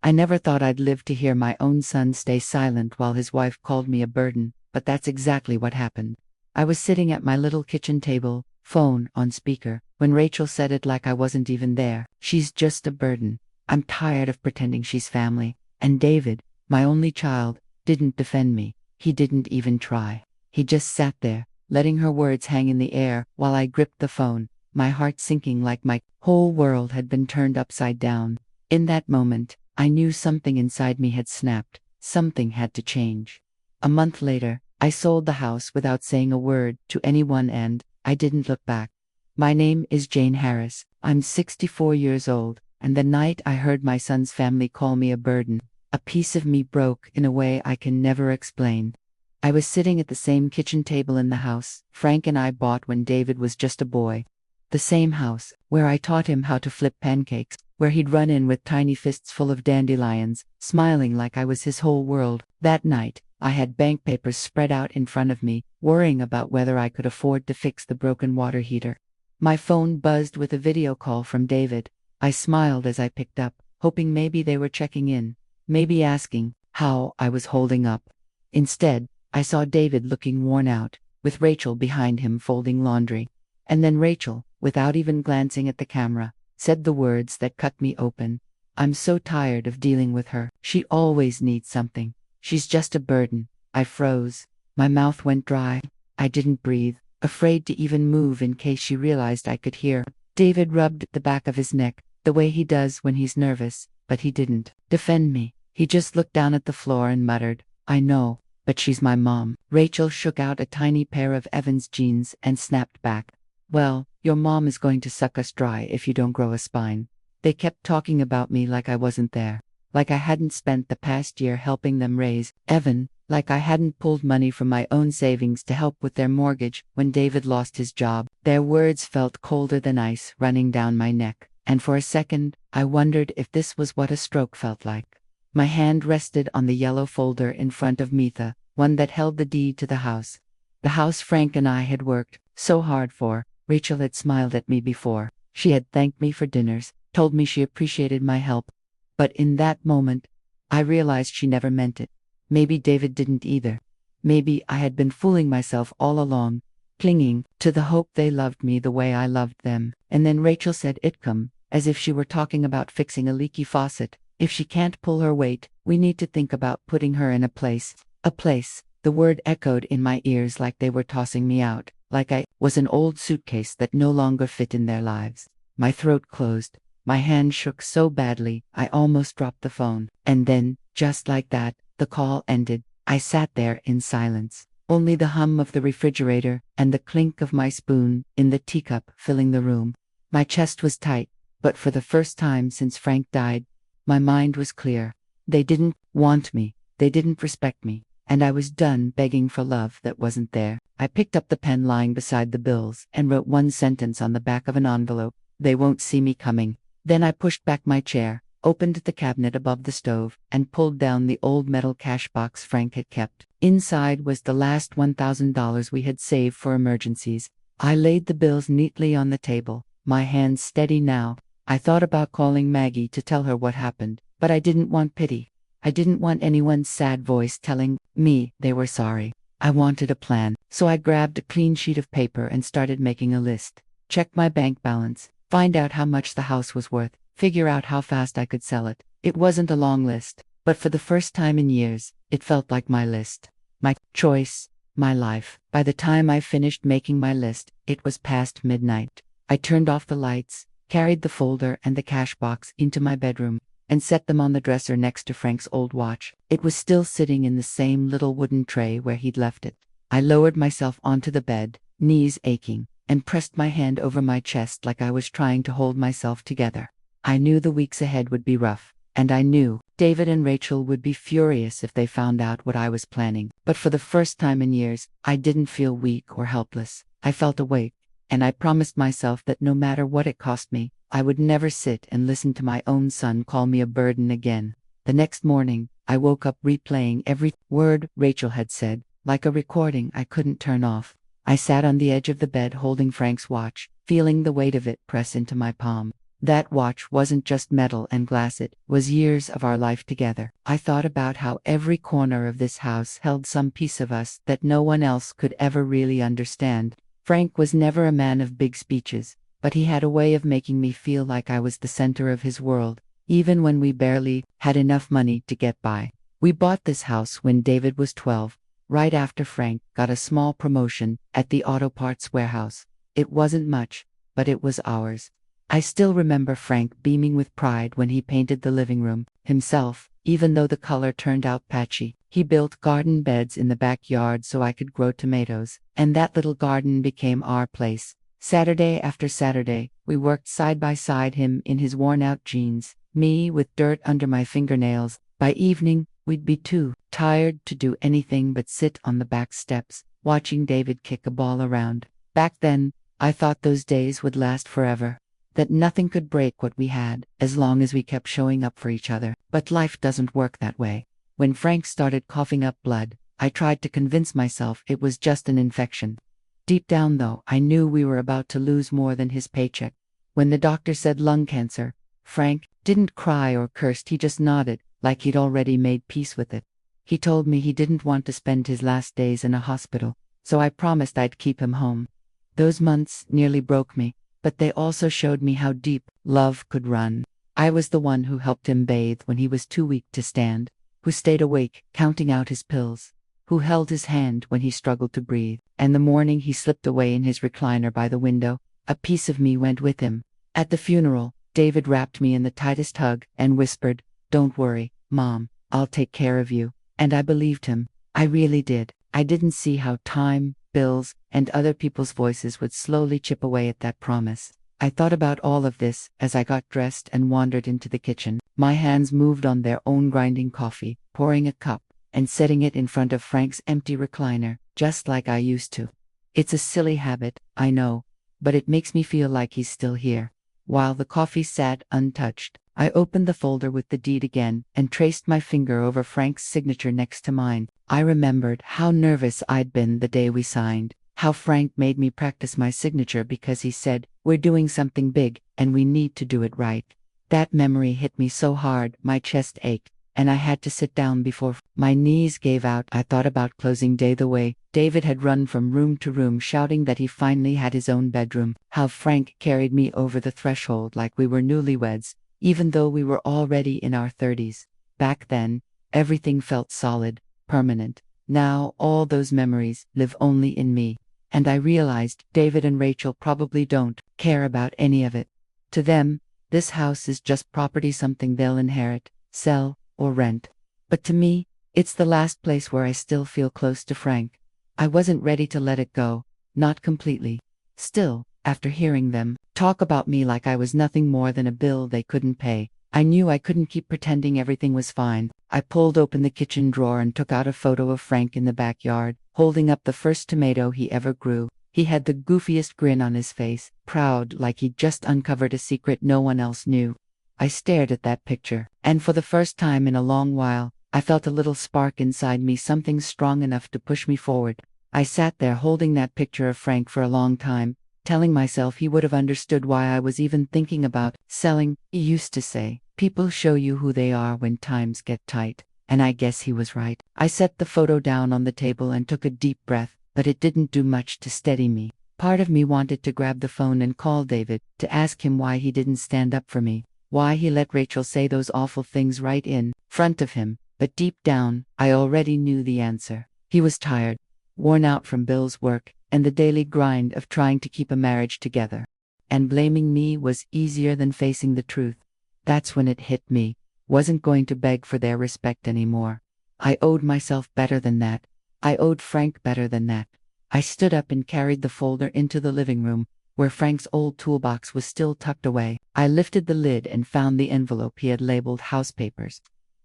I never thought I'd live to hear my own son stay silent while his wife called me a burden, but that's exactly what happened. I was sitting at my little kitchen table, phone on speaker, when Rachel said it like I wasn't even there. She's just a burden. I'm tired of pretending she's family. And David, my only child, didn't defend me. He didn't even try. He just sat there, letting her words hang in the air while I gripped the phone, my heart sinking like my whole world had been turned upside down. In that moment, I knew something inside me had snapped. Something had to change. A month later, I sold the house without saying a word to anyone, and I didn't look back. My name is Jane Harris. I'm 64 years old, and the night I heard my son's family call me a burden, a piece of me broke in a way I can never explain. I was sitting at the same kitchen table in the house Frank and I bought when David was just a boy. The same house where I taught him how to flip pancakes, where he'd run in with tiny fists full of dandelions, smiling like I was his whole world. That night, I had bank papers spread out in front of me, worrying about whether I could afford to fix the broken water heater. My phone buzzed with a video call from David. I smiled as I picked up, hoping maybe they were checking in, maybe asking how I was holding up. Instead, I saw David looking worn out, with Rachel behind him folding laundry. And then Rachel, without even glancing at the camera, said the words that cut me open. I'm so tired of dealing with her. She always needs something. She's just a burden. I froze. My mouth went dry. I didn't breathe, afraid to even move in case she realized I could hear. David rubbed the back of his neck, the way he does when he's nervous, but he didn't defend me. He just looked down at the floor and muttered, I know, but she's my mom. Rachel shook out a tiny pair of Evans jeans and snapped back. Well, your mom is going to suck us dry if you don't grow a spine. They kept talking about me like I wasn't there, like I hadn't spent the past year helping them raise Evan, like I hadn't pulled money from my own savings to help with their mortgage when David lost his job. Their words felt colder than ice running down my neck, and for a second, I wondered if this was what a stroke felt like. My hand rested on the yellow folder in front of Mitha, one that held the deed to the house Frank and I had worked so hard for. Rachel had smiled at me before. She had thanked me for dinners, told me she appreciated my help. But in that moment, I realized she never meant it. Maybe David didn't either. Maybe I had been fooling myself all along, clinging to the hope they loved me the way I loved them. And then Rachel said itcome, as if she were talking about fixing a leaky faucet. If she can't pull her weight, we need to think about putting her in a place. A place. The word echoed in my ears like they were tossing me out, like I was an old suitcase that no longer fit in their lives. My throat closed. My hand shook so badly, I almost dropped the phone. And then, just like that, the call ended. I sat there in silence. Only the hum of the refrigerator and the clink of my spoon in the teacup filling the room. My chest was tight, but for the first time since Frank died, my mind was clear. They didn't want me. They didn't respect me. And I was done begging for love that wasn't there. I picked up the pen lying beside the bills and wrote one sentence on the back of an envelope. They won't see me coming. Then I pushed back my chair, opened the cabinet above the stove, and pulled down the old metal cash box Frank had kept. Inside was the last $1,000 we had saved for emergencies. I laid the bills neatly on the table, my hands steady now. I thought about calling Maggie to tell her what happened, but I didn't want pity. I didn't want anyone's sad voice telling me they were sorry. I wanted a plan, so I grabbed a clean sheet of paper and started making a list. Check my bank balance, find out how much the house was worth, figure out how fast I could sell it. It wasn't a long list, but for the first time in years, it felt like my list. My choice, my life. By the time I finished making my list, it was past midnight. I turned off the lights, carried the folder and the cash box into my bedroom, and set them on the dresser next to Frank's old watch. It was still sitting in the same little wooden tray where he'd left it. I lowered myself onto the bed, knees aching, and pressed my hand over my chest like I was trying to hold myself together. I knew the weeks ahead would be rough, and I knew David and Rachel would be furious if they found out what I was planning. But for the first time in years, I didn't feel weak or helpless. I felt awake, and I promised myself that no matter what it cost me, I would never sit and listen to my own son call me a burden again. The next morning, I woke up replaying every word Rachel had said, like a recording I couldn't turn off. I sat on the edge of the bed holding Frank's watch, feeling the weight of it press into my palm. That watch wasn't just metal and glass, it was years of our life together. I thought about how every corner of this house held some piece of us that no one else could ever really understand. Frank was never a man of big speeches, but he had a way of making me feel like I was the center of his world, even when we barely had enough money to get by. We bought this house when David was 12, right after Frank got a small promotion at the auto parts warehouse. It wasn't much, but it was ours. I still remember Frank beaming with pride when he painted the living room himself, even though the color turned out patchy. He built garden beds in the backyard so I could grow tomatoes, and that little garden became our place. Saturday after Saturday, we worked side by side, him in his worn-out jeans, me with dirt under my fingernails. By evening, we'd be too tired to do anything but sit on the back steps, watching David kick a ball around. Back then, I thought those days would last forever, that nothing could break what we had, as long as we kept showing up for each other. But life doesn't work that way. When Frank started coughing up blood, I tried to convince myself it was just an infection. Deep down though, I knew we were about to lose more than his paycheck. When the doctor said lung cancer, Frank didn't cry or curse, he just nodded, like he'd already made peace with it. He told me he didn't want to spend his last days in a hospital, so I promised I'd keep him home. Those months nearly broke me, but they also showed me how deep love could run. I was the one who helped him bathe when he was too weak to stand, who stayed awake counting out his pills, who held his hand when he struggled to breathe, and the morning he slipped away in his recliner by the window, a piece of me went with him. At the funeral, David wrapped me in the tightest hug and whispered, "Don't worry, Mom, I'll take care of you." And I believed him. I really did. I didn't see how time, bills, and other people's voices would slowly chip away at that promise. I thought about all of this as I got dressed and wandered into the kitchen. My hands moved on their own, grinding coffee, pouring a cup, and setting it in front of Frank's empty recliner, just like I used to. It's a silly habit, I know, but it makes me feel like he's still here. While the coffee sat untouched, I opened the folder with the deed again and traced my finger over Frank's signature next to mine. I remembered how nervous I'd been the day we signed, how Frank made me practice my signature because he said, "We're doing something big, and we need to do it right." That memory hit me so hard my chest ached, and I had to sit down before my knees gave out. I thought about closing day, the way David had run from room to room shouting that he finally had his own bedroom, how Frank carried me over the threshold like we were newlyweds, even though we were already in our 30s. Back then, everything felt solid, permanent. Now all those memories live only in me, and I realized David and Rachel probably don't care about any of it. To them, this house is just property, something they'll inherit, sell, or rent. But to me, it's the last place where I still feel close to Frank. I wasn't ready to let it go, not completely. Still, after hearing them talk about me like I was nothing more than a bill they couldn't pay, I knew I couldn't keep pretending everything was fine. I pulled open the kitchen drawer and took out a photo of Frank in the backyard, holding up the first tomato he ever grew. He had the goofiest grin on his face, proud like he'd just uncovered a secret no one else knew. I stared at that picture, and for the first time in a long while, I felt a little spark inside me, something strong enough to push me forward. I sat there holding that picture of Frank for a long time, telling myself he would have understood why I was even thinking about selling. He used to say, "People show you who they are when times get tight." And I guess he was right. I set the photo down on the table and took a deep breath, but it didn't do much to steady me. Part of me wanted to grab the phone and call David, to ask him why he didn't stand up for me, why he let Rachel say those awful things right in front of him. But deep down, I already knew the answer. He was tired, worn out from Bill's work and the daily grind of trying to keep a marriage together. And blaming me was easier than facing the truth. That's when it hit me. Wasn't going to beg for their respect anymore. I owed myself better than that. I owed Frank better than that. I stood up and carried the folder into the living room, where Frank's old toolbox was still tucked away. I lifted the lid and found the envelope he had labeled house papers.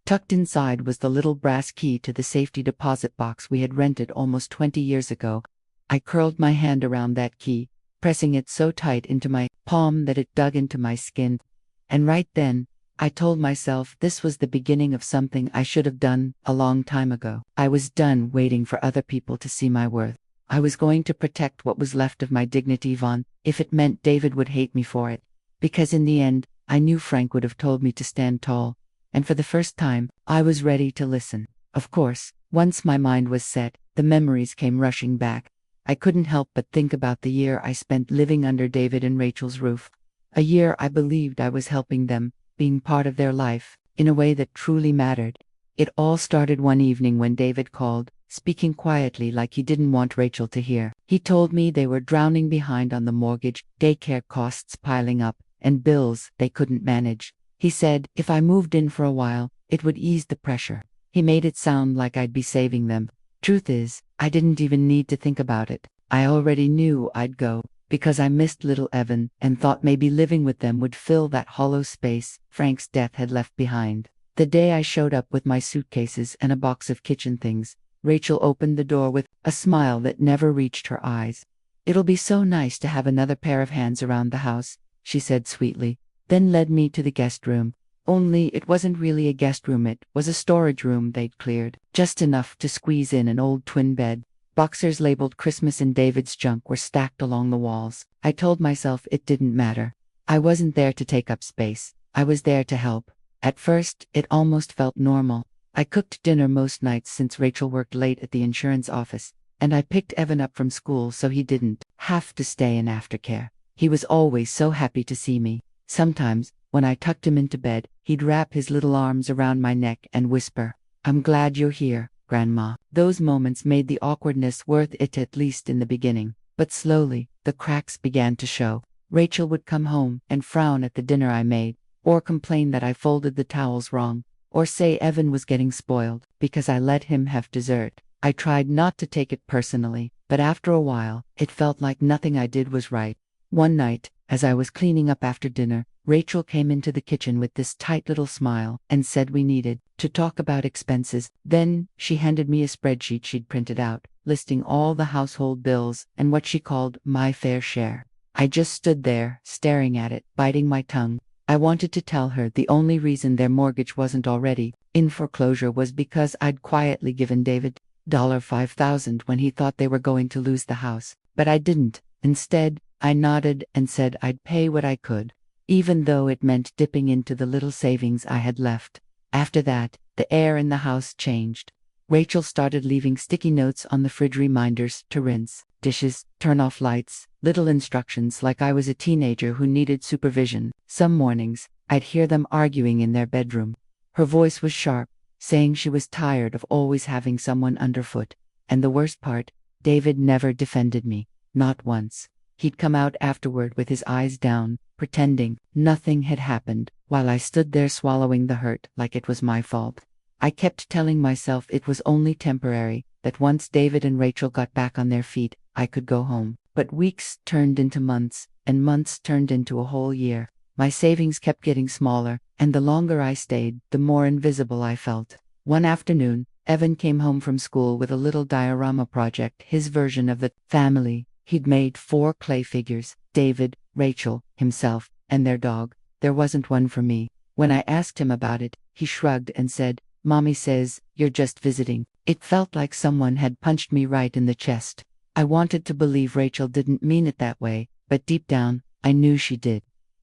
Tucked inside was the little brass key to the safety deposit box we had rented almost 20 years ago. I curled my hand around that key, pressing it so tight into my palm that it dug into my skin. And right then, I told myself this was the beginning of something I should have done a long time ago. I was done waiting for other people to see my worth. I was going to protect what was left of my dignity, if it meant David would hate me for it. because in the end, I knew Frank would have told me to stand tall, and for the first time, I was ready to listen. Of course, once my mind was set, the memories came rushing back. I couldn't help but think about the year I spent living under David and Rachel's roof. A year I believed I was helping them, being part of their life, in a way that truly mattered. It all started one evening when David called, speaking quietly like he didn't want Rachel to hear. He told me they were drowning behind on the mortgage, daycare costs piling up, and bills they couldn't manage. He said if I moved in for a while, it would ease the pressure. He made it sound like I'd be saving them. Truth is, I didn't even need to think about it. I already knew I'd go, because I missed little Evan and thought maybe living with them would fill that hollow space Frank's death had left behind. The day I showed up with my suitcases and a box of kitchen things, Rachel opened the door with a smile that never reached her eyes. "It'll be so nice to have another pair of hands around the house," she said sweetly, then led me to the guest room. Only it wasn't really a guest room, it was a storage room they'd cleared, just enough to squeeze in an old twin bed. Boxers labeled Christmas and David's junk were stacked along the walls. I told myself it didn't matter. I wasn't there to take up space. I was there to help. At first, it almost felt normal. I cooked dinner most nights since Rachel worked late at the insurance office, and I picked Evan up from school so he didn't have to stay in aftercare. He was always so happy to see me. Sometimes, when I tucked him into bed, he'd wrap his little arms around my neck and whisper, "I'm glad you're here, Grandma." Those moments made the awkwardness worth it, at least in the beginning. But slowly, the cracks began to show. Rachel would come home and frown at the dinner I made, or complain that I folded the towels wrong, or say Evan was getting spoiled because I let him have dessert. I tried not to take it personally, but after a while, it felt like nothing I did was right. One night, as I was cleaning up after dinner, Rachel came into the kitchen with this tight little smile and said we needed to talk about expenses. Then, she handed me a spreadsheet she'd printed out, listing all the household bills and what she called my fair share. I just stood there, staring at it, biting my tongue. I wanted to tell her the only reason their mortgage wasn't already in foreclosure was because I'd quietly given David $5,000 when he thought they were going to lose the house. But I didn't. Instead, I nodded and said I'd pay what I could, even though it meant dipping into the little savings I had left. After that, the air in the house changed. Rachel started leaving sticky notes on the fridge, reminders to rinse dishes, turn off lights, little instructions like I was a teenager who needed supervision. Some mornings, I'd hear them arguing in their bedroom. Her voice was sharp, saying she was tired of always having someone underfoot. And the worst part, David never defended me, not once. He'd come out afterward with his eyes down, pretending nothing had happened, while I stood there swallowing the hurt like it was my fault. I kept telling myself it was only temporary, that once David and Rachel got back on their feet, I could go home. But weeks turned into months, and months turned into a whole year. My savings kept getting smaller, and the longer I stayed, the more invisible I felt. One afternoon, Evan came home from school with a little diorama project, his version of the family. He'd made 4 clay figures, David, Rachel, himself, and their dog. There wasn't one for me. When I asked him about it, he shrugged and said, "Mommy says, you're just visiting." It felt like someone had punched me right in the chest. I wanted to believe Rachel didn't mean it that way, but deep down, I knew she did.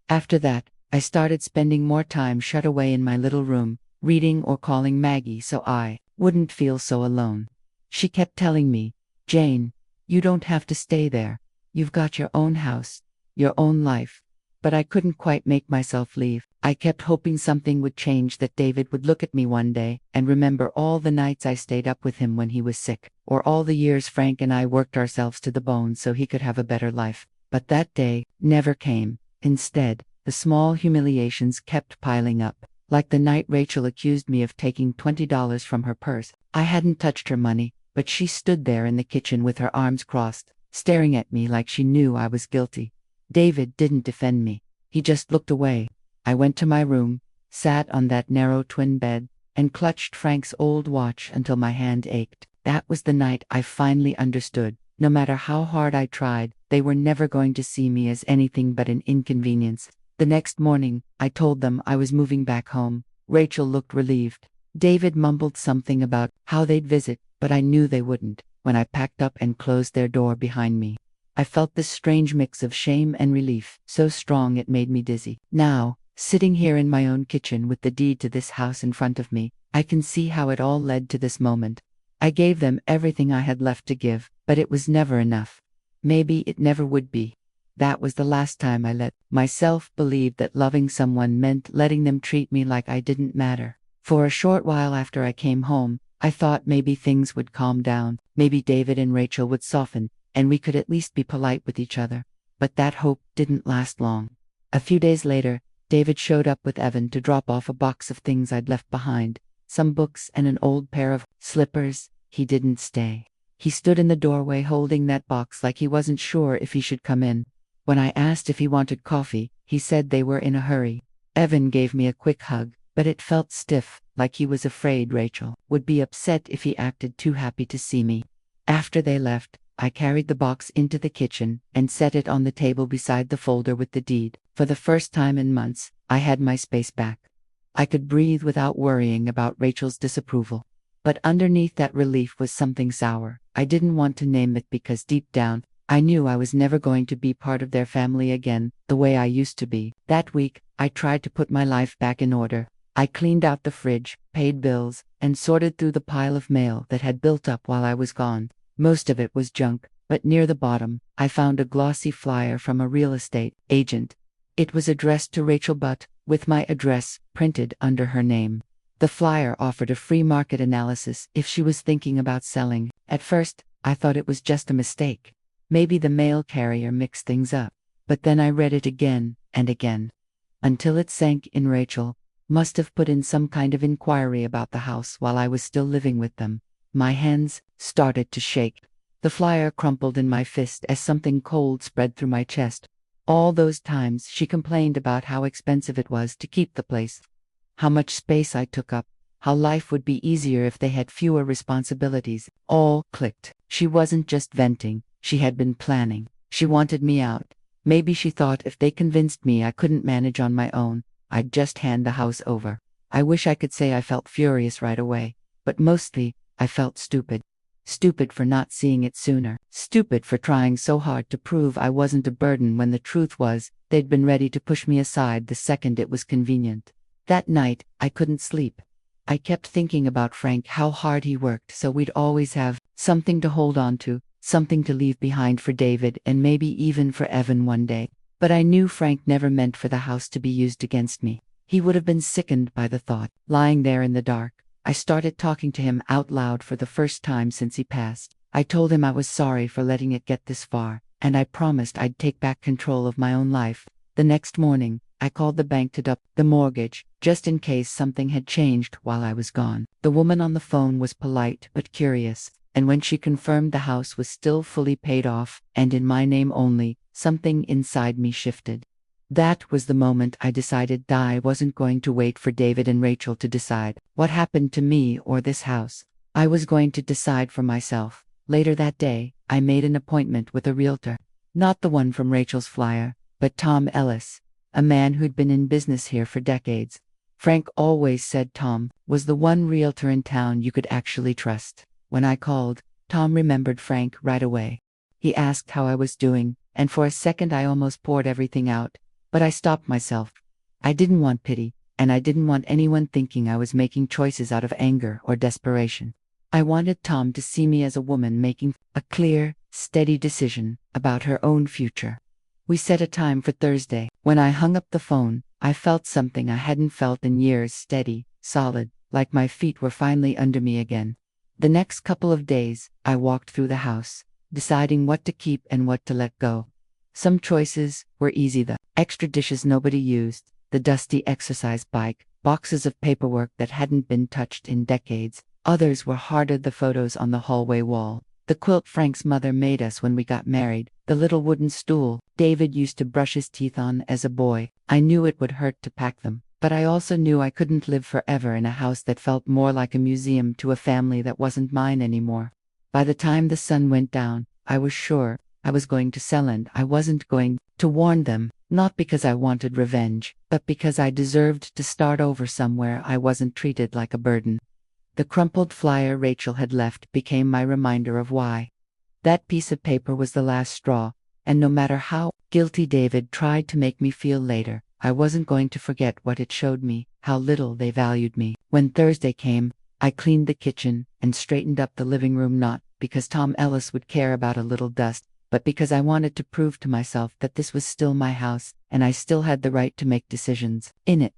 After that, I started spending more time shut away in my little room, reading or calling Maggie so I wouldn't feel so alone. She kept telling me, "Jane, you don't have to stay there. You've got your own house, your own life." But I couldn't quite make myself leave. I kept hoping something would change, that David would look at me one day and remember all the nights I stayed up with him when he was sick, or all the years Frank and I worked ourselves to the bone so he could have a better life. But that day never came. Instead, the small humiliations kept piling up. Like the night Rachel accused me of taking $20 from her purse. I hadn't touched her money, but she stood there in the kitchen with her arms crossed, staring at me like she knew I was guilty. David didn't defend me. He just looked away. I went to my room, sat on that narrow twin bed, and clutched Frank's old watch until my hand ached. That was the night I finally understood. No matter how hard I tried, they were never going to see me as anything but an inconvenience. The next morning, I told them I was moving back home. Rachel looked relieved. David mumbled something about how they'd visit, but I knew they wouldn't. When I packed up and closed their door behind me, I felt this strange mix of shame and relief, so strong it made me dizzy. Now, sitting here in my own kitchen with the deed to this house in front of me, I can see how it all led to this moment. I gave them everything I had left to give, but it was never enough. Maybe it never would be. That was the last time I let myself believe that loving someone meant letting them treat me like I didn't matter. For a short while after I came home, I thought maybe things would calm down, maybe David and Rachel would soften, and we could at least be polite with each other. But that hope didn't last long. A few days later, David showed up with Evan to drop off a box of things I'd left behind, some books and an old pair of slippers. He didn't stay. He stood in the doorway holding that box like he wasn't sure if he should come in. When I asked if he wanted coffee, he said they were in a hurry. Evan gave me a quick hug, but it felt stiff, like he was afraid Rachel would be upset if he acted too happy to see me. After they left, I carried the box into the kitchen and set it on the table beside the folder with the deed. For the first time in months, I had my space back. I could breathe without worrying about Rachel's disapproval. But underneath that relief was something sour. I didn't want to name it because deep down, I knew I was never going to be part of their family again, the way I used to be. That week, I tried to put my life back in order. I cleaned out the fridge, paid bills, and sorted through the pile of mail that had built up while I was gone. Most of it was junk, but near the bottom, I found a glossy flyer from a real estate agent. It was addressed to Rachel Butt, with my address printed under her name. The flyer offered a free market analysis if she was thinking about selling. At first, I thought it was just a mistake. Maybe the mail carrier mixed things up. But then I read it again and again, until it sank in. Rachel must have put in some kind of inquiry about the house while I was still living with them. My hands started to shake. The flyer crumpled in my fist as something cold spread through my chest. All those times she complained about how expensive it was to keep the place, how much space I took up, how life would be easier if they had fewer responsibilities. All clicked. She wasn't just venting, she had been planning. She wanted me out. Maybe she thought if they convinced me I couldn't manage on my own, I'd just hand the house over. I wish I could say I felt furious right away, but mostly, I felt stupid. Stupid for not seeing it sooner. Stupid for trying so hard to prove I wasn't a burden when the truth was, they'd been ready to push me aside the second it was convenient. That night, I couldn't sleep. I kept thinking about Frank, how hard he worked so we'd always have something to hold on to, something to leave behind for David and maybe even for Evan one day. But I knew Frank never meant for the house to be used against me. He would have been sickened by the thought. Lying there in the dark, I started talking to him out loud for the first time since he passed. I told him I was sorry for letting it get this far, and I promised I'd take back control of my own life. The next morning, I called the bank to up the mortgage, just in case something had changed while I was gone. The woman on the phone was polite but curious, and when she confirmed the house was still fully paid off, and in my name only, something inside me shifted. That was the moment I decided I wasn't going to wait for David and Rachel to decide what happened to me or this house. I was going to decide for myself. Later that day, I made an appointment with a realtor. Not the one from Rachel's flyer, but Tom Ellis, a man who'd been in business here for decades. Frank always said Tom was the one realtor in town you could actually trust. When I called, Tom remembered Frank right away. He asked how I was doing, and for a second I almost poured everything out. But I stopped myself. I didn't want pity, and I didn't want anyone thinking I was making choices out of anger or desperation. I wanted Tom to see me as a woman making a clear, steady decision about her own future. We set a time for Thursday. When I hung up the phone, I felt something I hadn't felt in years, steady, solid, like my feet were finally under me again. The next couple of days, I walked through the house, deciding what to keep and what to let go. Some choices were easy: the extra dishes nobody used, the dusty exercise bike, boxes of paperwork that hadn't been touched in decades. Others were harder: the photos on the hallway wall, the quilt Frank's mother made us when we got married, the little wooden stool David used to brush his teeth on as a boy. I knew it would hurt to pack them, but I also knew I couldn't live forever in a house that felt more like a museum to a family that wasn't mine anymore. By the time the sun went down, I was sure I was going to sell, and I wasn't going to warn them, not because I wanted revenge, but because I deserved to start over somewhere I wasn't treated like a burden. The crumpled flyer Rachel had left became my reminder of why. That piece of paper was the last straw. and no matter how guilty David tried to make me feel later, I wasn't going to forget what it showed me, how little they valued me. When Thursday came, I cleaned the kitchen and straightened up the living room, not because Tom Ellis would care about a little dust, but because I wanted to prove to myself that this was still my house, and I still had the right to make decisions in it.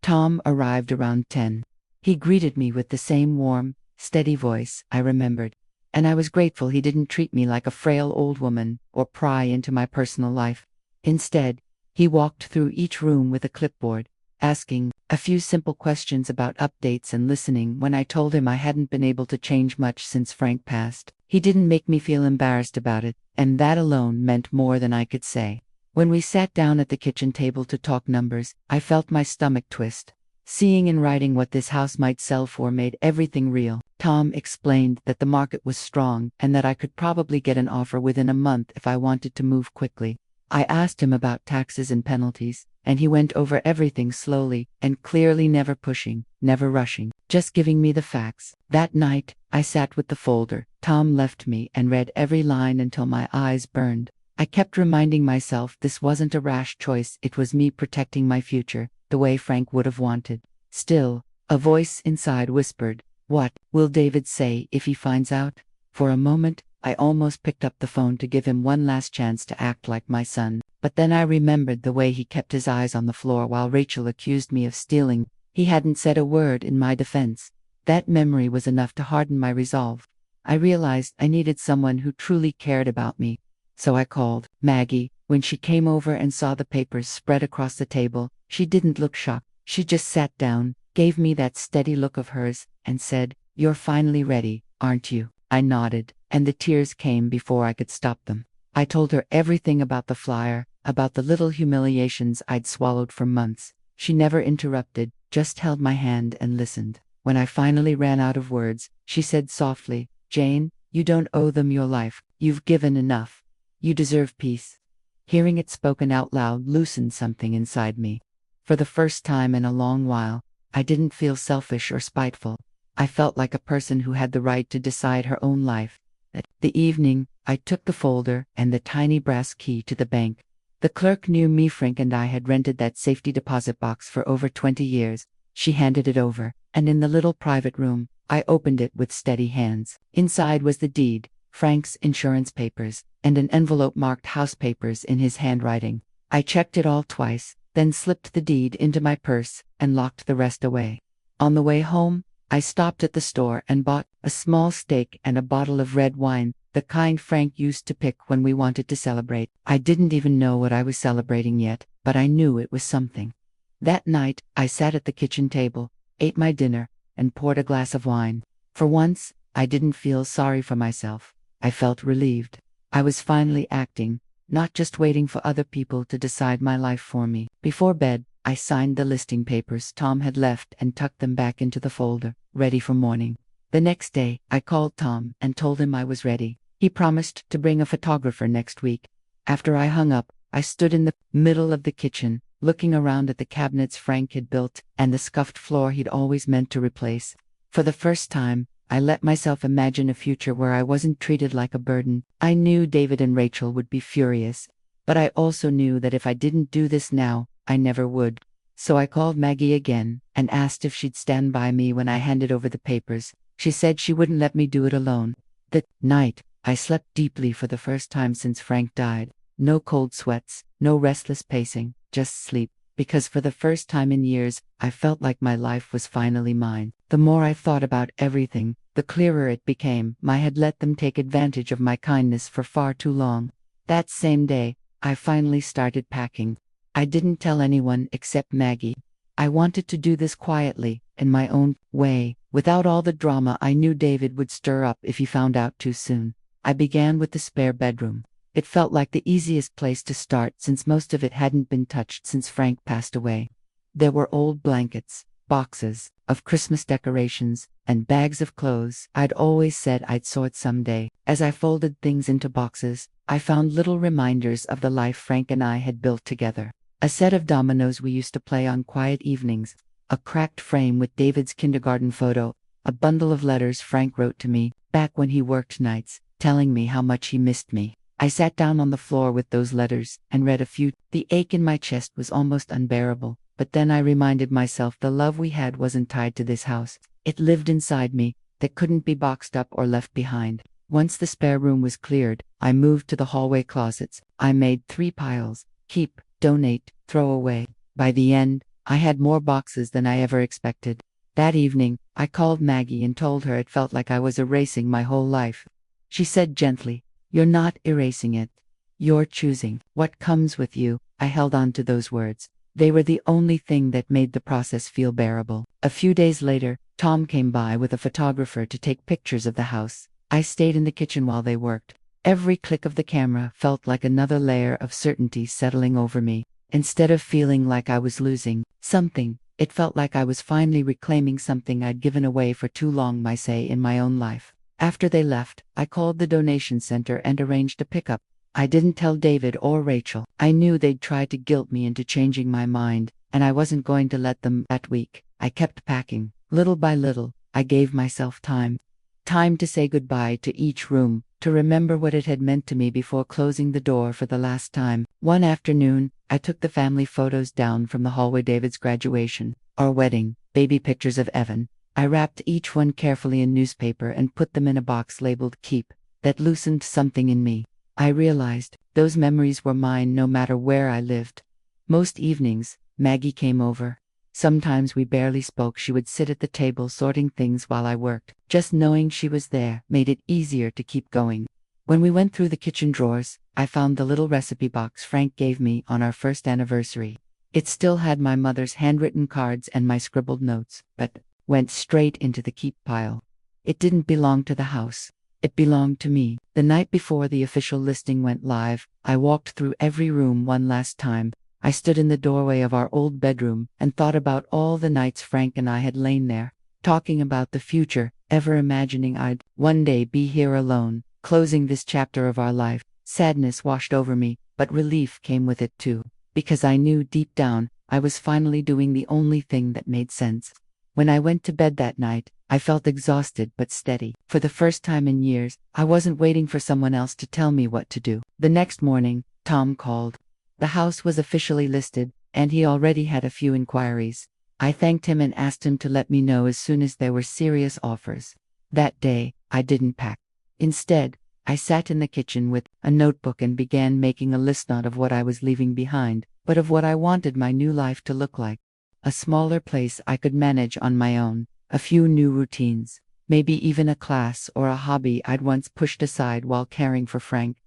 Tom arrived around 10. He greeted me with the same warm, steady voice I remembered, and I was grateful he didn't treat me like a frail old woman or pry into my personal life. Instead, he walked through each room with a clipboard, asking a few simple questions about updates and listening when I told him I hadn't been able to change much since Frank passed. He didn't make me feel embarrassed about it, and that alone meant more than I could say. When we sat down at the kitchen table to talk numbers, I felt my stomach twist. Seeing in writing what this house might sell for made everything real. Tom explained that the market was strong and that I could probably get an offer within a month if I wanted to move quickly. I asked him about taxes and penalties, and he went over everything slowly and clearly, never pushing, never rushing, just giving me the facts. That night, I sat with the folder Tom left me and read every line until my eyes burned. I kept reminding myself this wasn't a rash choice, it was me protecting my future, the way Frank would have wanted. Still, a voice inside whispered, "What will David say if he finds out?" For a moment, I almost picked up the phone to give him one last chance to act like my son, but then I remembered the way he kept his eyes on the floor while Rachel accused me of stealing. He hadn't said a word in my defense. That memory was enough to harden my resolve. I realized I needed someone who truly cared about me. So I called Maggie. When she came over and saw the papers spread across the table, she didn't look shocked. She just sat down, gave me that steady look of hers, and said, "You're finally ready, aren't you?" I nodded, and the tears came before I could stop them. I told her everything about the flyer, about the little humiliations I'd swallowed for months. She never interrupted, just held my hand and listened. When I finally ran out of words, she said softly, "Jane, you don't owe them your life. You've given enough. You deserve peace." Hearing it spoken out loud loosened something inside me. For the first time in a long while, I didn't feel selfish or spiteful. I felt like a person who had the right to decide her own life. That the evening, I took the folder and the tiny brass key to the bank. The clerk knew me. Frank and I had rented that safety deposit box for over 20 years. She handed it over, and in the little private room, I opened it with steady hands. Inside was the deed, Frank's insurance papers, and an envelope marked house papers in his handwriting. I checked it all twice, then slipped the deed into my purse and locked the rest away. On the way home, I stopped at the store and bought a small steak and a bottle of red wine, the kind Frank used to pick when we wanted to celebrate. I didn't even know what I was celebrating yet, but I knew it was something. That night, I sat at the kitchen table, ate my dinner, and poured a glass of wine. For once, I didn't feel sorry for myself. I felt relieved. I was finally acting, not just waiting for other people to decide my life for me. Before bed, I signed the listing papers Tom had left and tucked them back into the folder, ready for morning. The next day, I called Tom and told him I was ready. He promised to bring a photographer next week. After I hung up, I stood in the middle of the kitchen, looking around at the cabinets Frank had built and the scuffed floor he'd always meant to replace. For the first time, I let myself imagine a future where I wasn't treated like a burden. I knew David and Rachel would be furious, but I also knew that if I didn't do this now, I never would. So I called Maggie again and asked if she'd stand by me when I handed over the papers. She said she wouldn't let me do it alone. That night, I slept deeply for the first time since Frank died. No cold sweats, no restless pacing, just sleep. Because for the first time in years, I felt like my life was finally mine. The more I thought about everything, the clearer it became. I had let them take advantage of my kindness for far too long. That same day, I finally started packing. I didn't tell anyone except Maggie. I wanted to do this quietly, in my own way, without all the drama I knew David would stir up if he found out too soon. I began with the spare bedroom. It felt like the easiest place to start since most of it hadn't been touched since Frank passed away. There were old blankets, boxes of Christmas decorations, and bags of clothes I'd always said I'd sort someday. As I folded things into boxes, I found little reminders of the life Frank and I had built together. A set of dominoes we used to play on quiet evenings, a cracked frame with David's kindergarten photo, a bundle of letters Frank wrote to me, back when he worked nights, telling me how much he missed me. I sat down on the floor with those letters and read a few. The ache in my chest was almost unbearable, but then I reminded myself the love we had wasn't tied to this house. It lived inside me, that couldn't be boxed up or left behind. Once the spare room was cleared, I moved to the hallway closets. I made 3 piles: keep, donate, throw away. By the end, I had more boxes than I ever expected. That evening, I called Maggie and told her it felt like I was erasing my whole life. She said gently, "You're not erasing it. You're choosing what comes with you." I held on to those words. They were the only thing that made the process feel bearable. A few days later, Tom came by with a photographer to take pictures of the house. I stayed in the kitchen while they worked. Every click of the camera felt like another layer of certainty settling over me. Instead of feeling like I was losing something, it felt like I was finally reclaiming something I'd given away for too long, my say, in my own life. After they left, I called the donation center and arranged a pickup. I didn't tell David or Rachel. I knew they'd try to guilt me into changing my mind, and I wasn't going to let them. That week, I kept packing. Little by little, I gave myself time. Time to say goodbye to each room, to remember what it had meant to me before closing the door for the last time. One afternoon, I took the family photos down from the hallway: David's graduation, our wedding, baby pictures of Evan. I wrapped each one carefully in newspaper and put them in a box labeled Keep. That loosened something in me. I realized those memories were mine no matter where I lived. Most evenings, Maggie came over. Sometimes we barely spoke. She would sit at the table sorting things while I worked. Just knowing she was there made it easier to keep going. When we went through the kitchen drawers, I found the little recipe box Frank gave me on our first anniversary. It still had my mother's handwritten cards and my scribbled notes, but went straight into the keep pile. It didn't belong to the house. It belonged to me. The night before the official listing went live, I walked through every room one last time. I stood in the doorway of our old bedroom and thought about all the nights Frank and I had lain there, talking about the future, ever imagining I'd one day be here alone, closing this chapter of our life. Sadness washed over me, but relief came with it too, because I knew deep down I was finally doing the only thing that made sense. When I went to bed that night, I felt exhausted but steady. For the first time in years, I wasn't waiting for someone else to tell me what to do. The next morning, Tom called. The house was officially listed, and he already had a few inquiries. I thanked him and asked him to let me know as soon as there were serious offers. That day, I didn't pack. Instead, I sat in the kitchen with a notebook and began making a list, not of what I was leaving behind, but of what I wanted my new life to look like. A smaller place I could manage on my own, a few new routines, maybe even a class or a hobby I'd once pushed aside while caring for Frank.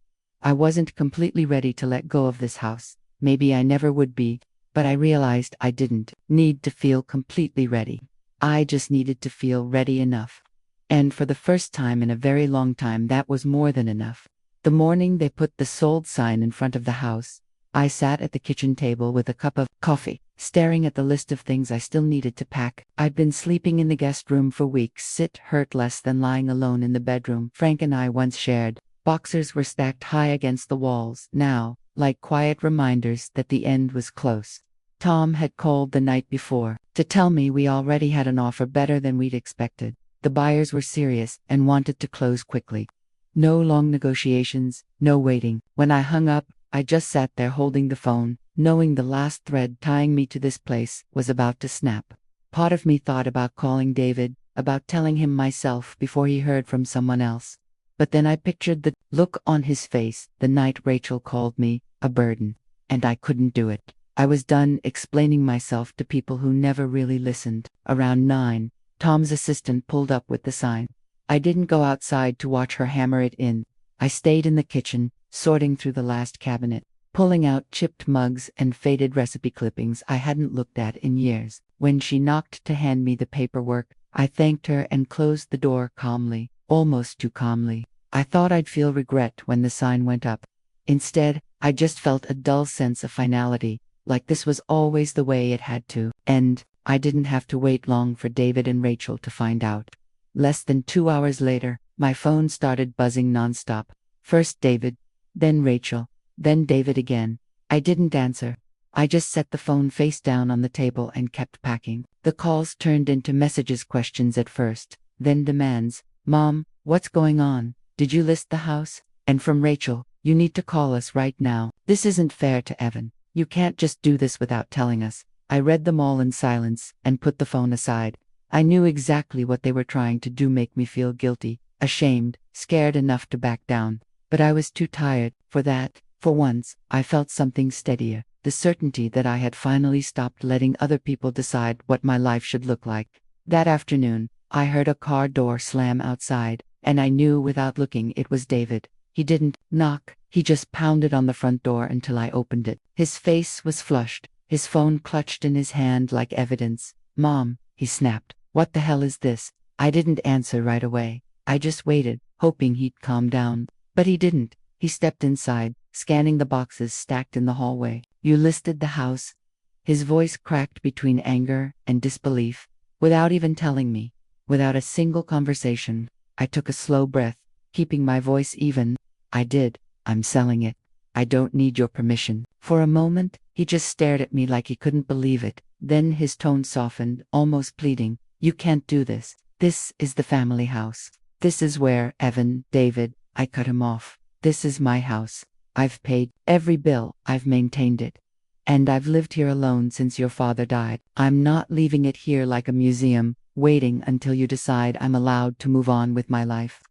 I wasn't completely ready to let go of this house. Maybe I never would be, but I realized I didn't need to feel completely ready. I just needed to feel ready enough. And for the first time in a very long time, that was more than enough. The morning they put the sold sign in front of the house, I sat at the kitchen table with a cup of coffee, staring at the list of things I still needed to pack. I'd been sleeping in the guest room for weeks. It hurt less than lying alone in the bedroom Frank and I once shared. Boxers were stacked high against the walls, now, like quiet reminders that the end was close. Tom had called the night before to tell me we already had an offer better than we'd expected. The buyers were serious and wanted to close quickly. No long negotiations, no waiting. When I hung up, I just sat there holding the phone, knowing the last thread tying me to this place was about to snap. Part of me thought about calling David, about telling him myself before he heard from someone else. But then I pictured the look on his face the night Rachel called me a burden, and I couldn't do it. I was done explaining myself to people who never really listened. Around 9, Tom's assistant pulled up with the sign. I didn't go outside to watch her hammer it in. I stayed in the kitchen, sorting through the last cabinet, pulling out chipped mugs and faded recipe clippings I hadn't looked at in years. When she knocked to hand me the paperwork, I thanked her and closed the door calmly, almost too calmly. I thought I'd feel regret when the sign went up. Instead, I just felt a dull sense of finality, like this was always the way it had to end. I didn't have to wait long for David and Rachel to find out. Less than 2 hours later, my phone started buzzing nonstop. First David, then Rachel, then David again. I didn't answer. I just set the phone face down on the table and kept packing. The calls turned into messages, questions at first, then demands. Mom, what's going on? Did you list the house? And from Rachel, You need to call us right now. This isn't fair to Evan. You can't just do this without telling us. I read them all in silence and put the phone aside. I knew exactly what they were trying to do, make me feel guilty, ashamed, scared enough to back down. But I was too tired for that. For once, I felt something steadier, the certainty that I had finally stopped letting other people decide what my life should look like. That afternoon, I heard a car door slam outside, and I knew without looking it was David. He didn't knock, he just pounded on the front door until I opened it. His face was flushed, his phone clutched in his hand like evidence. "Mom," he snapped, "what the hell is this?" I didn't answer right away. I just waited, hoping he'd calm down. But he didn't. He stepped inside, scanning the boxes stacked in the hallway. "You listed the house?" His voice cracked between anger and disbelief. Without even telling me, without a single conversation, I took a slow breath, keeping my voice even. "I did. I'm selling it. I don't need your permission." For a moment, he just stared at me like he couldn't believe it. Then his tone softened, almost pleading. "You can't do this. This is the family house. This is where Evan, David," I cut him off. "This is my house. I've paid every bill, I've maintained it. And I've lived here alone since your father died. I'm not leaving it here like a museum, waiting until you decide I'm allowed to move on with my life."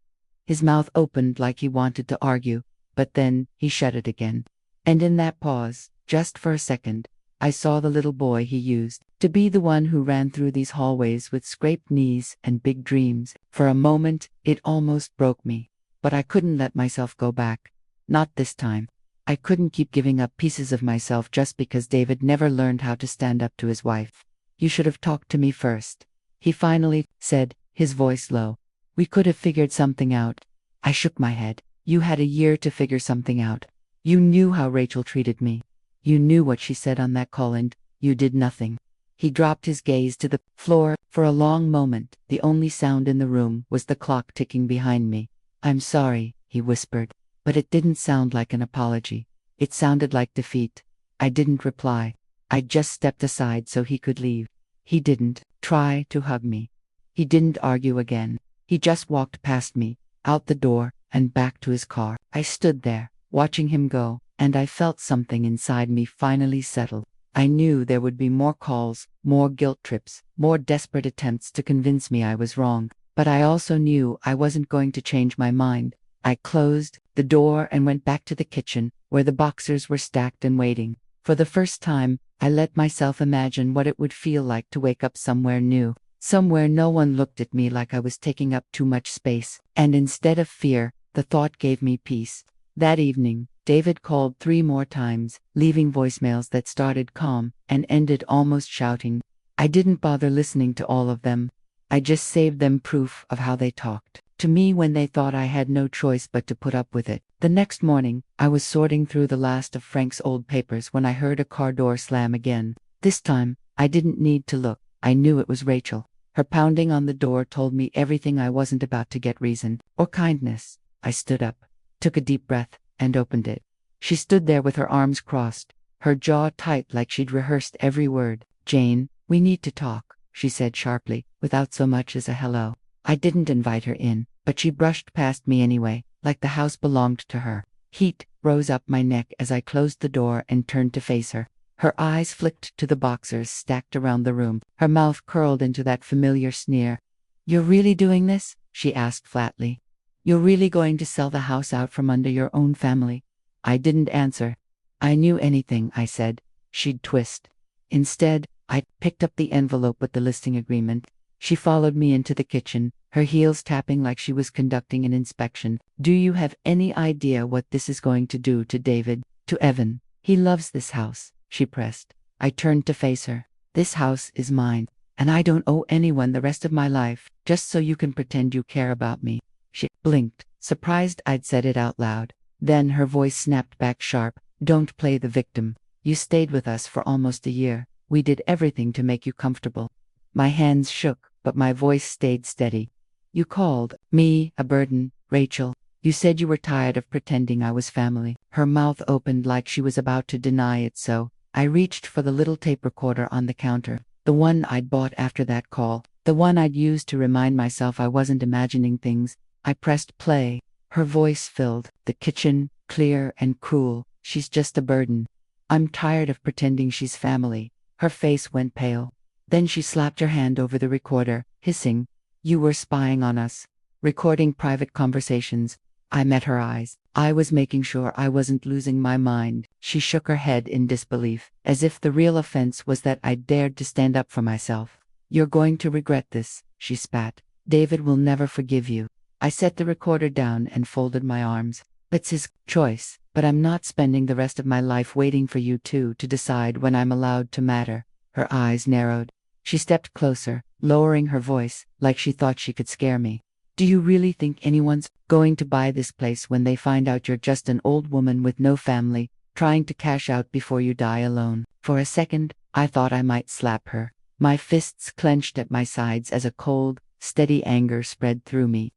His mouth opened like he wanted to argue, but then he shut it again. And in that pause, just for a second, I saw the little boy he used to be the one who ran through these hallways with scraped knees and big dreams. For a moment, it almost broke me. But I couldn't let myself go back. Not this time. I couldn't keep giving up pieces of myself just because David never learned how to stand up to his wife. "You should have talked to me first," he finally said, his voice low. "We could have figured something out." I shook my head. "You had a year to figure something out. You knew how Rachel treated me. You knew what she said on that call and you did nothing." He dropped his gaze to the floor. For a long moment, the only sound in the room was the clock ticking behind me. "I'm sorry," he whispered, but it didn't sound like an apology. It sounded like defeat. I didn't reply. I just stepped aside so he could leave. He didn't try to hug me. He didn't argue again. He just walked past me, out the door, and back to his car. I stood there, watching him go, and I felt something inside me finally settle. I knew there would be more calls, more guilt trips, more desperate attempts to convince me I was wrong, but I also knew I wasn't going to change my mind. I closed the door and went back to the kitchen, where the boxers were stacked and waiting. For the first time, I let myself imagine what it would feel like to wake up somewhere new, somewhere no one looked at me like I was taking up too much space, and instead of fear, the thought gave me peace. That evening, David called 3 more times, leaving voicemails that started calm and ended almost shouting. I didn't bother listening to all of them. I just saved them proof of how they talked to me when they thought I had no choice but to put up with it. The next morning, I was sorting through the last of Frank's old papers when I heard a car door slam again. This time, I didn't need to look. I knew it was Rachel. Her pounding on the door told me everything I wasn't about to get reason or kindness. I stood up, took a deep breath, and opened it. She stood there with her arms crossed, her jaw tight like she'd rehearsed every word. "Jane, we need to talk," she said sharply, without so much as a hello. I didn't invite her in, but she brushed past me anyway, like the house belonged to her. Heat rose up my neck as I closed the door and turned to face her. Her eyes flicked to the boxers stacked around the room. Her mouth curled into that familiar sneer. "You're really doing this?" she asked flatly. "You're really going to sell the house out from under your own family?" I didn't answer. "I knew anything," I said, she'd twist. Instead, I picked up the envelope with the listing agreement. She followed me into the kitchen, her heels tapping like she was conducting an inspection. "Do you have any idea what this is going to do to David, to Evan? He loves this house," she pressed. I turned to face her. "This house is mine, and I don't owe anyone the rest of my life, just so you can pretend you care about me." She blinked, surprised I'd said it out loud. Then her voice snapped back sharp. "Don't play the victim. You stayed with us for almost a year. We did everything to make you comfortable." My hands shook, but my voice stayed steady. "You called me a burden, Rachel. You said you were tired of pretending I was family." Her mouth opened like she was about to deny it, so I reached for the little tape recorder on the counter, the one I'd bought after that call, the one I'd used to remind myself I wasn't imagining things. I pressed play. Her voice filled the kitchen clear and cruel. She's just a burden. I'm tired of pretending she's family. Her face went pale. Then she slapped her hand over the recorder, hissing, "You were spying on us. Recording private conversations." I met her eyes. I was making sure I wasn't losing my mind. She shook her head in disbelief, as if the real offense was that I dared to stand up for myself. "You're going to regret this," she spat. "David will never forgive you." I set the recorder down and folded my arms. "It's his choice, but I'm not spending the rest of my life waiting for you two to decide when I'm allowed to matter." Her eyes narrowed. She stepped closer, lowering her voice, like she thought she could scare me. "Do you really think anyone's going to buy this place when they find out you're just an old woman with no family, trying to cash out before you die alone?" For a second, I thought I might slap her. My fists clenched at my sides as a cold, steady anger spread through me.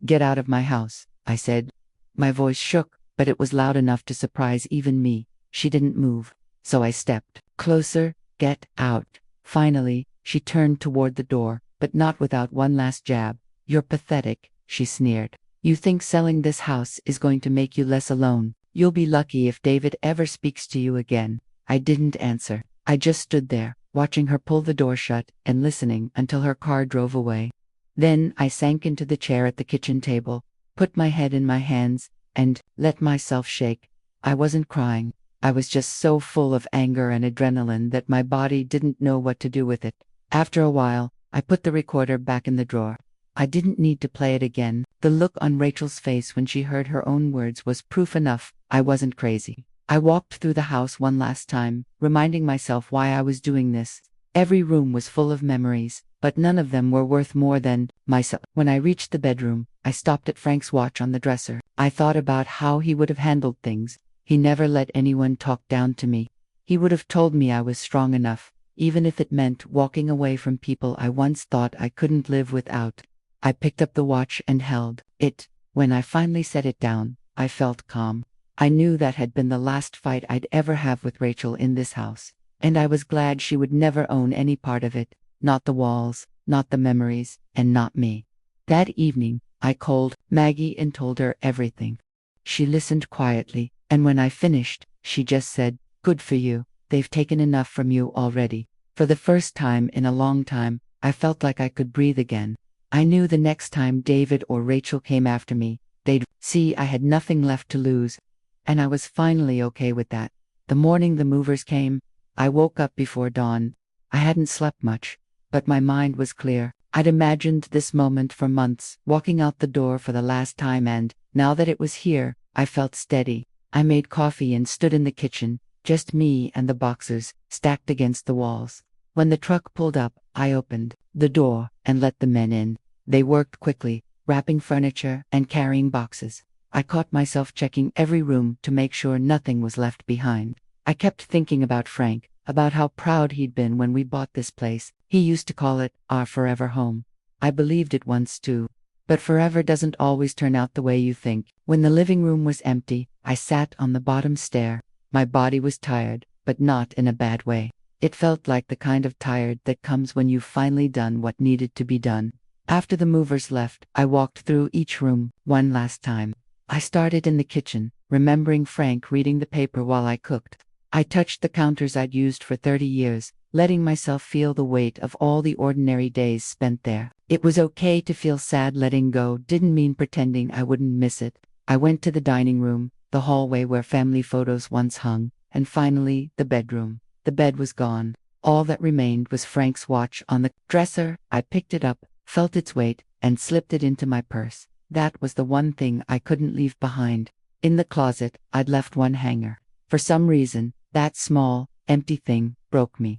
"Get out of my house," I said. My voice shook, but it was loud enough to surprise even me. She didn't move, so I stepped closer. "Get out." Finally, she turned toward the door, but not without one last jab. "You're pathetic," she sneered. "You think selling this house is going to make you less alone. You'll be lucky if David ever speaks to you again." I didn't answer. I just stood there, watching her pull the door shut and listening until her car drove away. Then I sank into the chair at the kitchen table, put my head in my hands, and let myself shake. I wasn't crying. I was just so full of anger and adrenaline that my body didn't know what to do with it. After a while, I put the recorder back in the drawer. I didn't need to play it again. The look on Rachel's face when she heard her own words was proof enough I wasn't crazy. I walked through the house one last time, reminding myself why I was doing this. Every room was full of memories, but none of them were worth more than myself. When I reached the bedroom, I stopped at Frank's watch on the dresser. I thought about how he would have handled things. He never let anyone talk down to me. He would have told me I was strong enough, even if it meant walking away from people I once thought I couldn't live without. I picked up the watch and held it. When I finally set it down, I felt calm. I knew that had been the last fight I'd ever have with Rachel in this house, and I was glad she would never own any part of it, not the walls, not the memories, and not me. That evening, I called Maggie and told her everything. She listened quietly, and when I finished, she just said, "Good for you. They've taken enough from you already." For the first time in a long time, I felt like I could breathe again. I knew the next time David or Rachel came after me, they'd see I had nothing left to lose. And I was finally okay with that. The morning the movers came, I woke up before dawn. I hadn't slept much, but my mind was clear. I'd imagined this moment for months, walking out the door for the last time, and now that it was here, I felt steady. I made coffee and stood in the kitchen, just me and the boxes, stacked against the walls. When the truck pulled up, I opened the door and let the men in. They worked quickly, wrapping furniture and carrying boxes. I caught myself checking every room to make sure nothing was left behind. I kept thinking about Frank, about how proud he'd been when we bought this place. He used to call it our forever home. I believed it once too. But forever doesn't always turn out the way you think. When the living room was empty, I sat on the bottom stair. My body was tired, but not in a bad way. It felt like the kind of tired that comes when you've finally done what needed to be done. After the movers left, I walked through each room one last time. I started in the kitchen, remembering Frank reading the paper while I cooked. I touched the counters I'd used for 30 years, letting myself feel the weight of all the ordinary days spent there. It was okay to feel sad. Letting go didn't mean pretending I wouldn't miss it. I went to the dining room, the hallway where family photos once hung, and finally, the bedroom. The bed was gone. All that remained was Frank's watch on the dresser. I picked it up, felt its weight, and slipped it into my purse. That was the one thing I couldn't leave behind. In the closet, I'd left one hanger. For some reason, that small, empty thing broke me.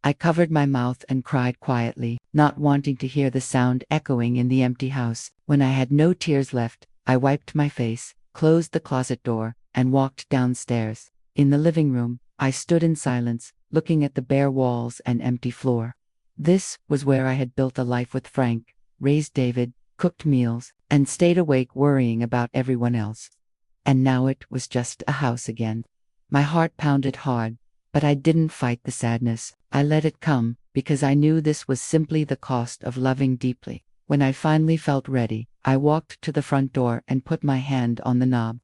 I covered my mouth and cried quietly, not wanting to hear the sound echoing in the empty house. When I had no tears left, I wiped my face, closed the closet door, and walked downstairs. In the living room, I stood in silence, looking at the bare walls and empty floor. This was where I had built a life with Frank, raised David, cooked meals, and stayed awake worrying about everyone else. And now it was just a house again. My heart pounded hard, but I didn't fight the sadness. I let it come, because I knew this was simply the cost of loving deeply. When I finally felt ready, I walked to the front door and put my hand on the knob.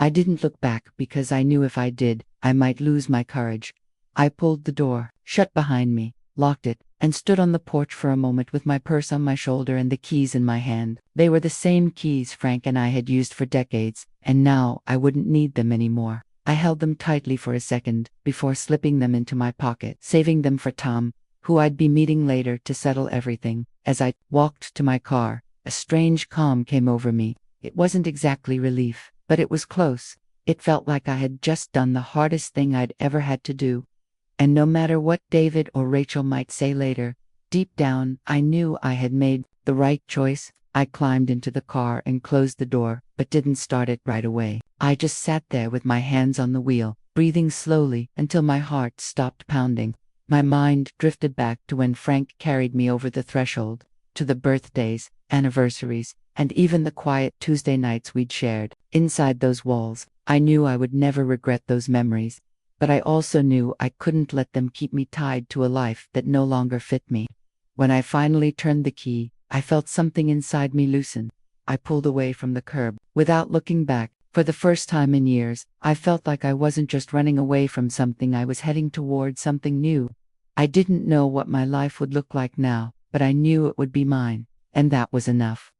I didn't look back because I knew if I did, I might lose my courage. I pulled the door shut behind me, locked it, and stood on the porch for a moment with my purse on my shoulder and the keys in my hand. They were the same keys Frank and I had used for decades, and now I wouldn't need them anymore. I held them tightly for a second before slipping them into my pocket, saving them for Tom, who I'd be meeting later to settle everything. As I walked to my car, a strange calm came over me. It wasn't exactly relief, but it was close. It felt like I had just done the hardest thing I'd ever had to do. And no matter what David or Rachel might say later, deep down I knew I had made the right choice. I climbed into the car and closed the door, but didn't start it right away. I just sat there with my hands on the wheel, breathing slowly until my heart stopped pounding. My mind drifted back to when Frank carried me over the threshold, to the birthdays, anniversaries, and even the quiet Tuesday nights we'd shared. Inside those walls, I knew I would never regret those memories, but I also knew I couldn't let them keep me tied to a life that no longer fit me. When I finally turned the key, I felt something inside me loosen. I pulled away from the curb, without looking back. For the first time in years, I felt like I wasn't just running away from something, I was heading toward something new. I didn't know what my life would look like now, but I knew it would be mine, and that was enough.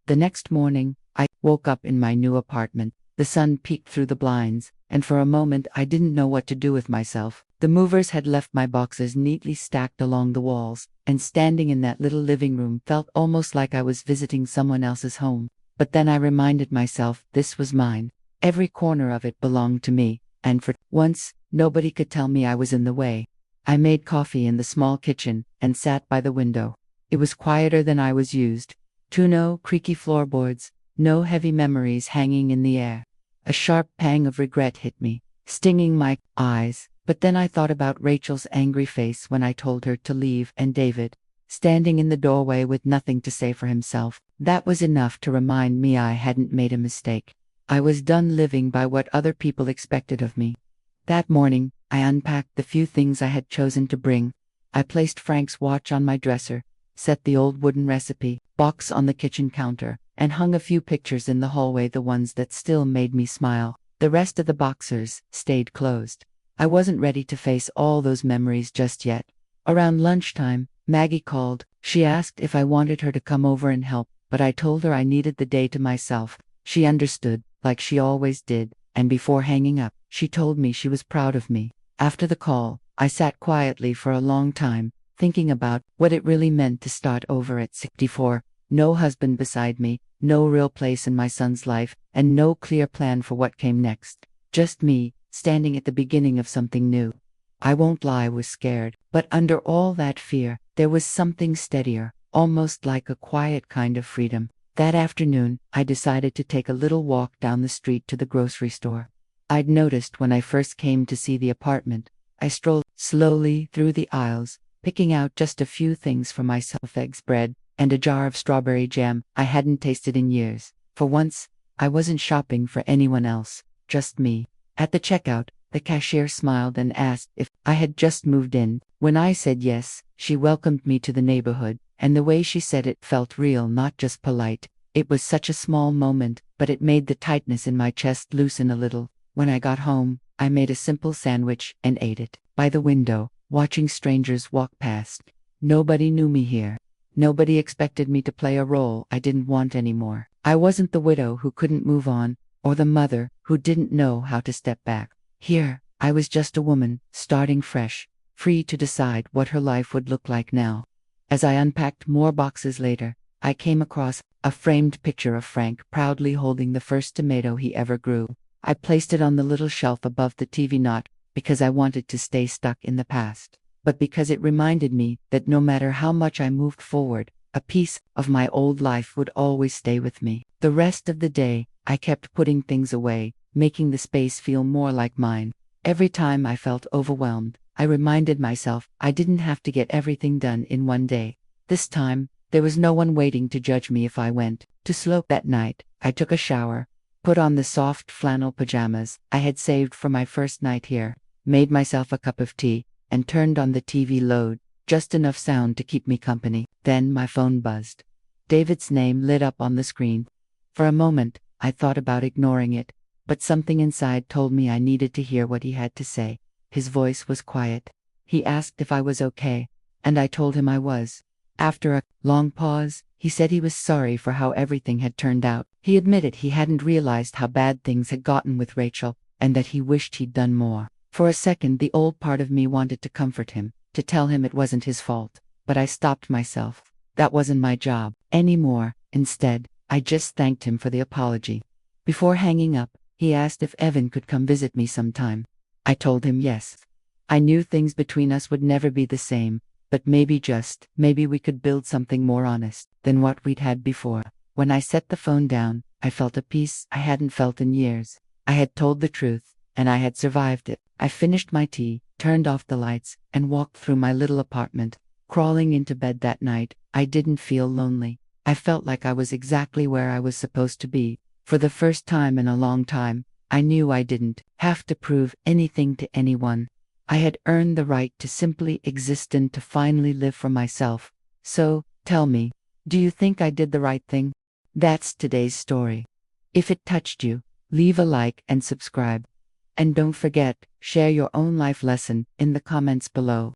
The next morning, I woke up in my new apartment. The sun peeked through the blinds, and for a moment I didn't know what to do with myself. The movers had left my boxes neatly stacked along the walls, and standing in that little living room felt almost like I was visiting someone else's home. But then I reminded myself this was mine. Every corner of it belonged to me, and for once, nobody could tell me I was in the way. I made coffee in the small kitchen and sat by the window. It was quieter than I was used. No creaky floorboards, no heavy memories hanging in the air. A sharp pang of regret hit me, stinging my eyes, but then I thought about Rachel's angry face when I told her to leave, and David, standing in the doorway with nothing to say for himself. That was enough to remind me I hadn't made a mistake. I was done living by what other people expected of me. That morning, I unpacked the few things I had chosen to bring. I placed Frank's watch on my dresser, set the old wooden recipe box on the kitchen counter, and hung a few pictures in the hallway, the ones that still made me smile. The rest of the boxers stayed closed. I wasn't ready to face all those memories just yet. Around lunchtime, Maggie called. She asked if I wanted her to come over and help, but I told her I needed the day to myself. She understood, like she always did, and before hanging up, she told me she was proud of me. After the call, I sat quietly for a long time, thinking about what it really meant to start over at 64. No husband beside me, no real place in my son's life, and no clear plan for what came next. Just me, standing at the beginning of something new. I won't lie, I was scared, but under all that fear, there was something steadier, almost like a quiet kind of freedom. That afternoon, I decided to take a little walk down the street to the grocery store. I'd noticed when I first came to see the apartment. I strolled slowly through the aisles, picking out just a few things for myself: eggs, bread, and a jar of strawberry jam I hadn't tasted in years. For once, I wasn't shopping for anyone else, just me. At the checkout, the cashier smiled and asked if I had just moved in. When I said yes, she welcomed me to the neighborhood, and the way she said it felt real, not just polite. It was such a small moment, but it made the tightness in my chest loosen a little. When I got home, I made a simple sandwich and ate it, by the window, watching strangers walk past. Nobody knew me here. Nobody expected me to play a role I didn't want anymore. I wasn't the widow who couldn't move on, or the mother who didn't know how to step back. Here, I was just a woman, starting fresh, free to decide what her life would look like now. As I unpacked more boxes later, I came across a framed picture of Frank proudly holding the first tomato he ever grew. I placed it on the little shelf above the TV, not because I wanted to stay stuck in the past, but because it reminded me that no matter how much I moved forward, a piece of my old life would always stay with me. The rest of the day, I kept putting things away, making the space feel more like mine. Every time I felt overwhelmed, I reminded myself I didn't have to get everything done in one day. This time, there was no one waiting to judge me if I went too slow. That night, I took a shower, put on the soft flannel pajamas I had saved for my first night here, made myself a cup of tea, and turned on the TV load, just enough sound to keep me company. Then my phone buzzed. David's name lit up on the screen. For a moment, I thought about ignoring it, but something inside told me I needed to hear what he had to say. His voice was quiet. He asked if I was okay, and I told him I was. After a long pause, he said he was sorry for how everything had turned out. He admitted he hadn't realized how bad things had gotten with Rachel, and that he wished he'd done more. For a second, the old part of me wanted to comfort him, to tell him it wasn't his fault, but I stopped myself. That wasn't my job anymore. Instead, I just thanked him for the apology. Before hanging up, he asked if Evan could come visit me sometime. I told him yes. I knew things between us would never be the same, but maybe we could build something more honest than what we'd had before. When I set the phone down, I felt a peace I hadn't felt in years. I had told the truth, and I had survived it. I finished my tea, turned off the lights, and walked through my little apartment. Crawling into bed that night, I didn't feel lonely. I felt like I was exactly where I was supposed to be. For the first time in a long time, I knew I didn't have to prove anything to anyone. I had earned the right to simply exist and to finally live for myself. So, tell me, do you think I did the right thing? That's today's story. If it touched you, leave a like and subscribe. And don't forget, share your own life lesson in the comments below.